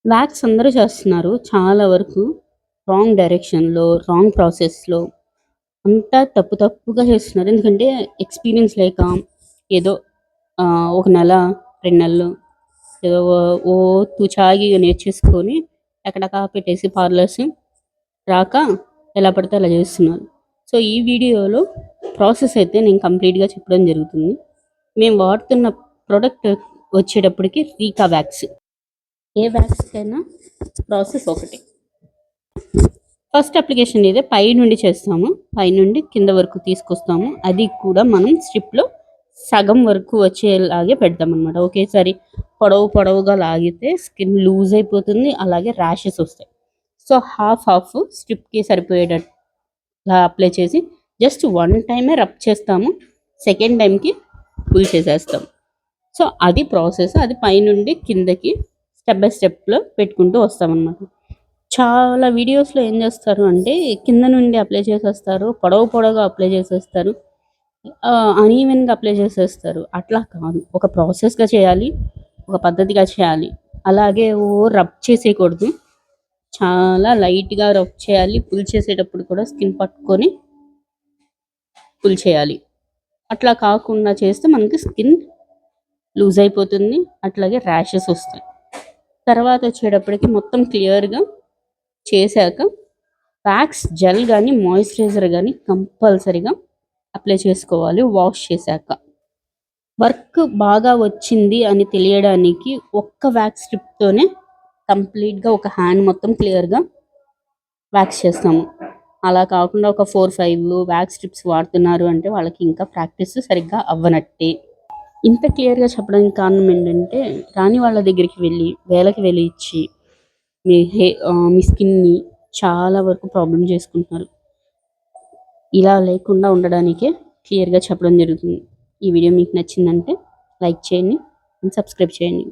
Wax అందరూ చేస్తున్నారు. చాలా వరకు రాంగ్ డైరెక్షన్‌లో, రాంగ్ ప్రాసెస్‌లో అంతా తప్పుగా చేస్తున్నారు. ఎందుకంటే ఎక్స్‌పీరియన్స్ లేక ఏదో ఒక నెల, 2 నెలలు ఏదో తుచాయి నేర్చేసుకొని టకటకా పెట్టేసి పార్లర్స్ రాక ఎలా పడితే అలా చేస్తున్నారు. సో, ఈ వీడియోలో ప్రాసెస్ అయితే నేను కంప్లీట్‌గా చెప్పడం జరుగుతుంది. మేము వాడుతున్న ప్రొడక్ట్ వచ్చేటప్పటికి రీకా వ్యాక్స్. ఏ వ్యాక్స్‌కైనా ప్రాసెస్ ఒకటే. ఫస్ట్ అప్లికేషన్ అయితే పైనుండి చేస్తాము. పైనుండి కింద వరకు తీసుకొస్తాము. అది కూడా మనం స్ట్రిప్‌లో సగం వరకు వచ్చేలాగే పెడతామనమాట. ఒకేసారి పొడవుగా లాగితే స్కిన్ లూజ్ అయిపోతుంది. అలాగే ర్యాషెస్ వస్తాయి. సో, హాఫ్ స్ట్రిప్‌కి సరిపోయేటట్లా అప్లై చేసి జస్ట్ వన్ టైమే రబ్ చేస్తాము. సెకండ్ టైంకి పుల్ చేసేస్తాం. సో, అది ప్రాసెస్. అది పైనుండి కిందకి స్టెప్ బై స్టెప్‌లో పెట్టుకుంటూ వస్తామనమాట. చాలా వీడియోస్‌లో ఏం చేస్తారు అంటే కింద నుండి అప్లై చేసేస్తారు. పొడవుగా అప్లై చేసేస్తారు. అనీవెన్‌గా అప్లై చేసేస్తారు. అట్లా కాదు. ఒక ప్రాసెస్‌గా చేయాలి. ఒక పద్ధతిగా చేయాలి. అలాగే రబ్ చేసేయకూడదు. చాలా లైట్‌గా రబ్ చేయాలి. పుల్ చేసేటప్పుడు కూడా స్కిన్ పట్టుకొని పుల్ చేయాలి. అట్లా కాకుండా చేస్తే మనకి స్కిన్ లూజ్ అయిపోతుంది. అట్లాగే ర్యాషెస్ వస్తాయి. తర్వాత వచ్చేటప్పటికి మొత్తం క్లియర్‌గా చేశాక వ్యాక్స్ జెల్ కానీ మాయిశ్చరైజర్ కానీ కంపల్సరీగా అప్లై చేసుకోవాలి వాష్ చేశాక. వర్క్ బాగా వచ్చింది అని తెలియడానికి ఒక్క వ్యాక్స్ స్ట్రిప్తోనే కంప్లీట్గా ఒక హ్యాండ్ మొత్తం క్లియర్గా వ్యాక్స్ చేస్తాము. అలా కాకుండా ఒక 4-5 వ్యాక్స్ స్ట్రిప్స్ వాడుతున్నారు అంటే వాళ్ళకి ఇంకా ప్రాక్టీస్ సరిగ్గా అవ్వనట్టే. ఇంత క్లియర్గా చెప్పడానికి కారణం ఏంటంటే రాని వాళ్ళ దగ్గరికి వెళ్ళి వేలకి వెళ్ళి ఇచ్చి మీ స్కిన్ని చాలా వరకు ప్రాబ్లం చేసుకుంటున్నారు. ఇలా లేకుండా ఉండడానికే క్లియర్గా చెప్పడం జరుగుతుంది. ఈ వీడియో మీకు నచ్చిందంటే లైక్ చేయండి అండ్ సబ్స్క్రైబ్ చేయండి.